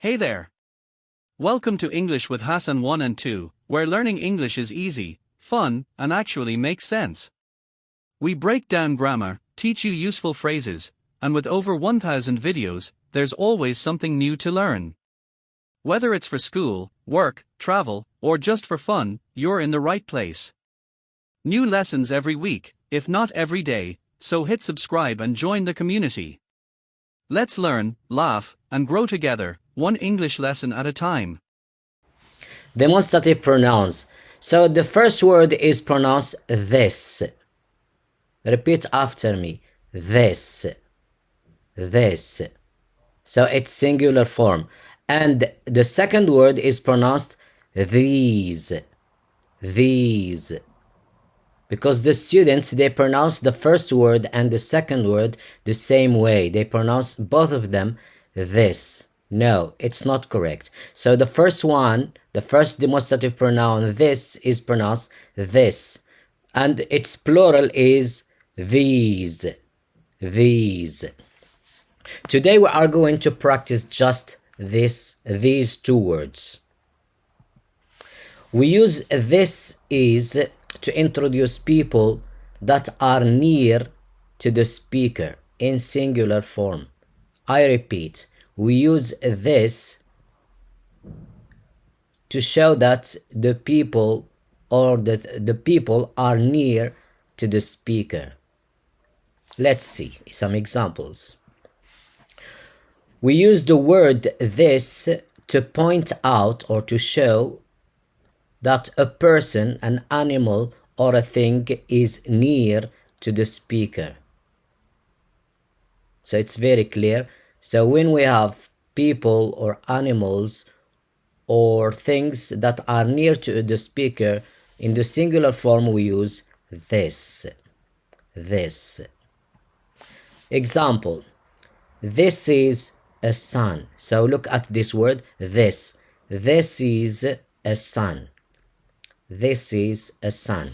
Hey there! Welcome to English with Hassan 1 and 2, where learning English is easy, fun, and actually makes sense. We break down grammar, teach you useful phrases, and with over 1,000 videos, there's always something new to learn. Whether it's for school, work, travel, or just for fun, you're in the right place. New lessons every week, if not every day, so hit subscribe and join the community. Let's learn, laugh, and grow together, one English lesson at a time. Demonstrative pronouns. So the first word is pronounced this. Repeat after me. This. This. So it's singular form. And the second word is pronounced these. These. Because the students, they pronounce the first word and the second word the same way. They pronounce both of them this. No, it's not correct. So the first one, the first demonstrative pronoun this is pronounced this. And its plural is these. These. Today we are going to practice just these two words. We use this is to introduce people that are near to the speaker in singular form. I repeat, we use this to show that the people or that the people are near to the speaker. Let's see some examples. We use the word this to point out or to show that a person, an animal, or a thing is near to the speaker. So it's very clear. So when we have people or animals or things that are near to the speaker, in the singular form we use this. This. Example. This is a sun. So look at this word, this. This is a sun. This is a sun.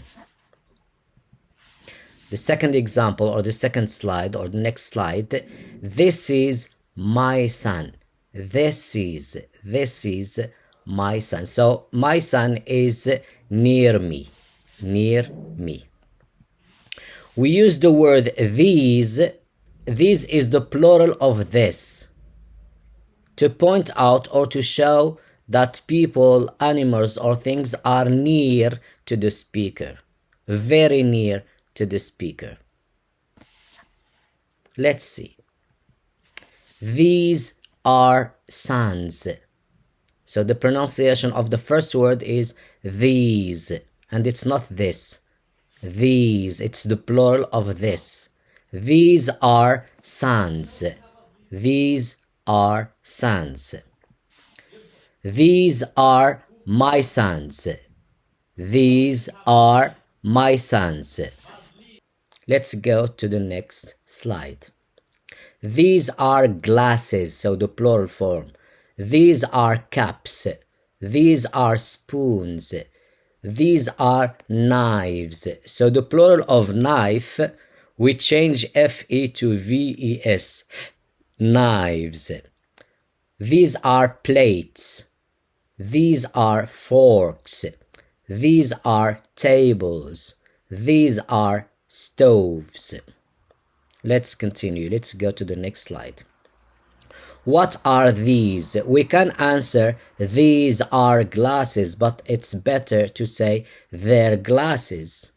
The second example or the second slide or the next slide. This is my son. This is my son. So my son is near me. Near me. We use the word these. These is the plural of this, to point out or to show that people, animals, or things are near to the speaker. Very near to the speaker. Let's see. These are sons. So the pronunciation of the first word is these, and it's not this. These, it's the plural of this. These are sons. These are sons. These are my sons. These are my sons. Let's go to the next slide. These are glasses, so the plural form. These are caps. These are spoons. These are knives. So the plural of knife, we change F-E to V-E-S. Knives. These are plates. These are forks. These are tables. These are stoves. Let's continue. Let's go to the next slide. What are these? We can answer these are glasses, but it's better to say they're glasses.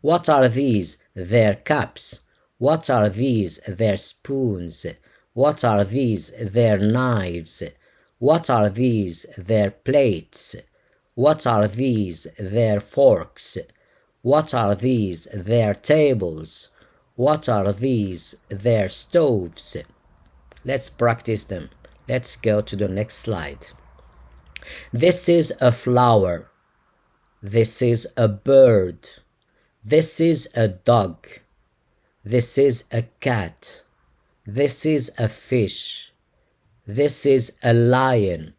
What are these? They're caps. What are these? They're spoons. What are these? They're knives. What are these? They're plates. What are these? They're forks. What are these? They're tables. What are these? They're stoves. Let's practice them. Let's go to the next slide. This is a flower. This is a bird. This is a dog. This is a cat. This is a fish. This is a lion.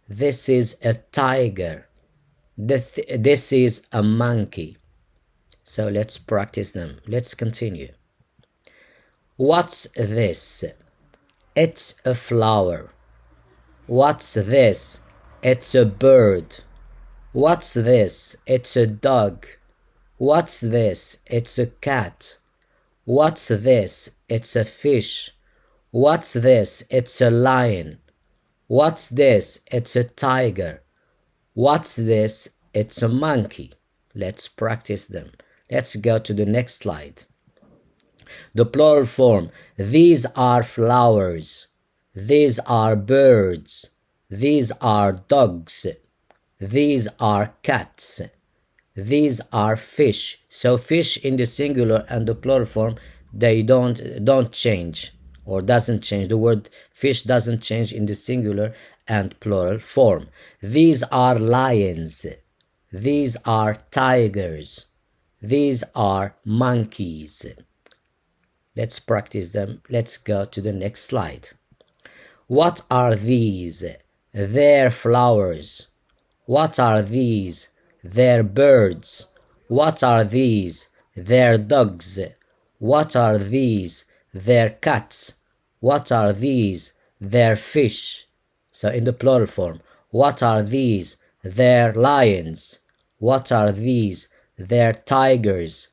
This is a tiger. This is a monkey. So let's practice them. Let's continue. What's this? It's a flower. What's this? It's a bird. What's this? It's a dog. What's this? It's a cat. What's this? It's a fish. What's this? It's a lion. What's this? It's a tiger. What's this? It's a monkey. Let's practice them. Let's go to the next slide. The plural form. These are flowers. These are birds. These are dogs. These are cats. These are fish. So fish in the singular and the plural form, they don't change or doesn't change. The word fish doesn't change in the singular and plural form. These are lions. These are tigers. These are monkeys. Let's practice them. Let's go to the next slide. What are these? They're flowers. What are these? They're birds. What are these? They're dogs. What are these? They're cats. What are these? They're fish. So in the plural form, what are these? They're lions. What are these? They're tigers.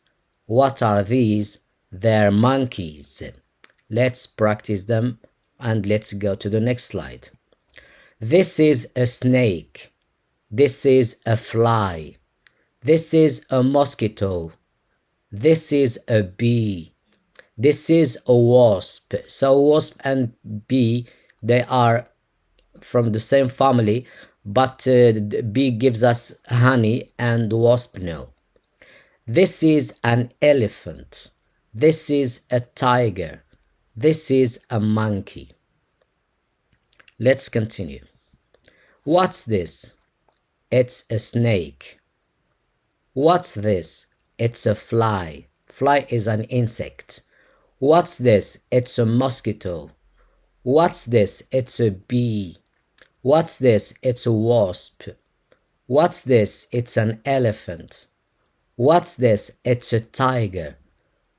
What are these? They're monkeys. Let's practice them and let's go to the next slide. This is a snake. This is a fly. This is a mosquito. This is a bee. This is a wasp. So wasp and bee, they are from the same family, but bee gives us honey and wasp no. This is an elephant. This is a tiger. This is a monkey. Let's continue. What's this? It's a snake. What's this? It's a fly. Fly is an insect. What's this? It's a mosquito. What's this? It's a bee. What's this? It's a wasp. What's this? It's an elephant. What's this? It's a tiger.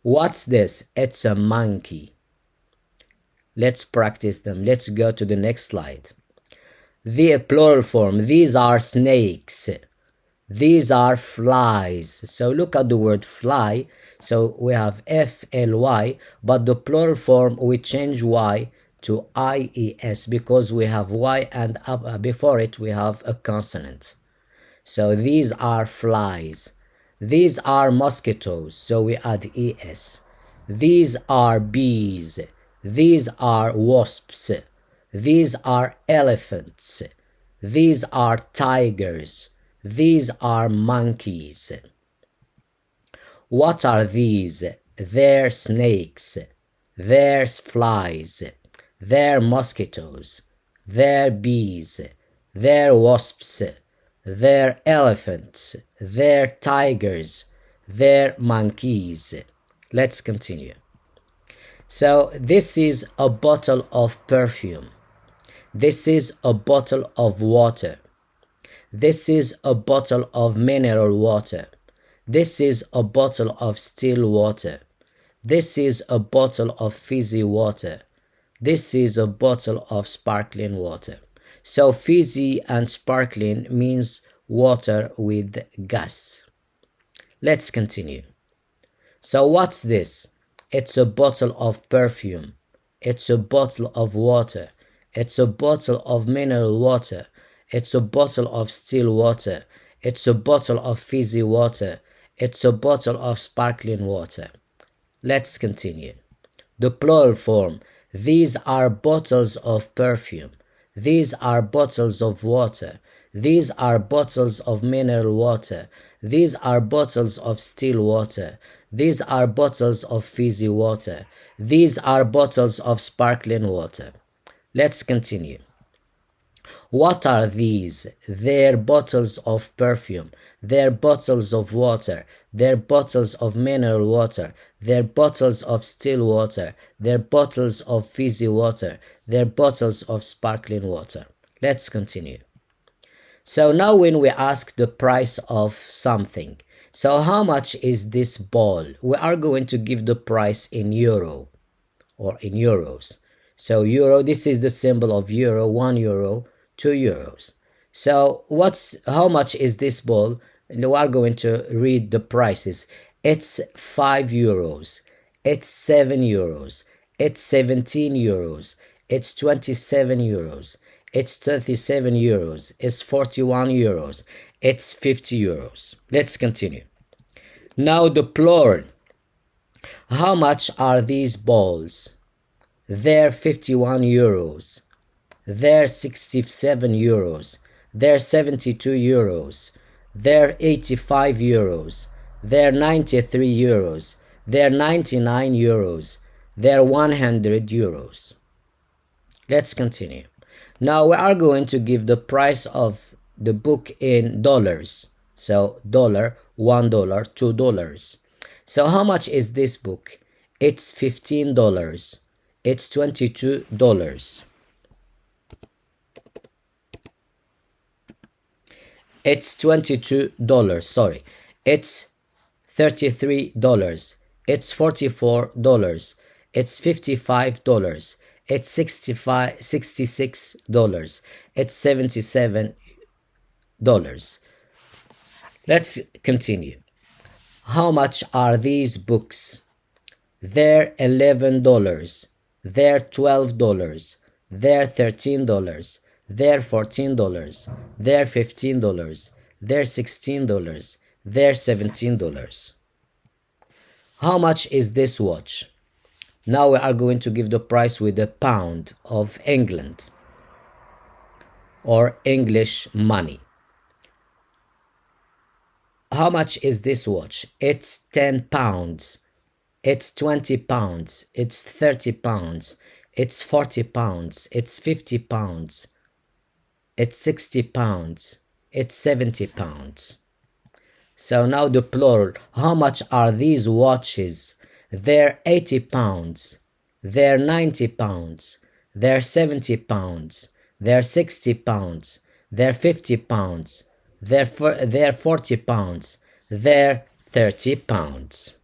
What's this? It's a monkey. Let's practice them. Let's go to the next slide. The plural form. These are snakes. These are flies. So look at the word fly. So we have F-L-Y, but the plural form we change Y to I-E-S because we have Y and up before it we have a consonant. So these are flies. These are mosquitoes, so we add es. These are bees. These are wasps. These are elephants. These are tigers. These are monkeys. What are these? They're snakes. They're flies. They're mosquitoes. They're bees. They're wasps. They're elephants. They're tigers. They're monkeys. Let's continue. So this is a bottle of perfume. This is a bottle of water. This is a bottle of mineral water. This is a bottle of still water. This is a bottle of fizzy water. This is a bottle of sparkling water. So fizzy and sparkling means water with gas. Let's continue. So what's this? It's a bottle of perfume. It's a bottle of water. It's a bottle of mineral water. It's a bottle of still water. It's a bottle of fizzy water. It's a bottle of sparkling water. Let's continue. The plural form. These are bottles of perfume. These are bottles of water. These are bottles of mineral water. These are bottles of still water. These are bottles of fizzy water. These are bottles of sparkling water. Let's continue. What are these? They're bottles of perfume. They're bottles of water. They're bottles of mineral water. They're bottles of still water. They're bottles of fizzy water. They're bottles of sparkling water. Let's continue. So now when we ask the price of something, so how much is this ball? We are going to give the price in euro or in euros. So euro, this is the symbol of euro, 1 euro, 2 euros. So how much is this ball? We are going to read the prices. It's 5 euros. It's 7 euros. It's 17 euros. It's 27 euros. It's 37 euros. It's 41 euros. It's 50 euros. Let's continue. Now the plural. How much are these balls? They're 51 euros. They're 67 euros. They're 72 euros. They're 85 euros. They're 93 euros. They're 99 euros. They're 100 euros. Let's continue. Now we are going to give the price of the book in dollars. So dollar, $1, $2. So how much is this book? It's $15. It's $22. It's $22, sorry. It's $33. It's $44. It's $55. It's $66. It's $77. Let's continue. How much are these books? They're $11. They're $12. They're $13. They're $14. They're $15. They're $16. They're $17. How much is this watch? Now we are going to give the price with the pound of England or English money. How much is this watch? It's 10 pounds. It's 20 pounds. It's 30 pounds. It's 40 pounds. It's 50 pounds. It's 60 pounds. It's 70 pounds. So now the plural. How much are these watches? They're 80 pounds. They're 90 pounds. They're 70 pounds. They're 60 pounds. They're 50 pounds. They're 40 pounds. They're 30 pounds.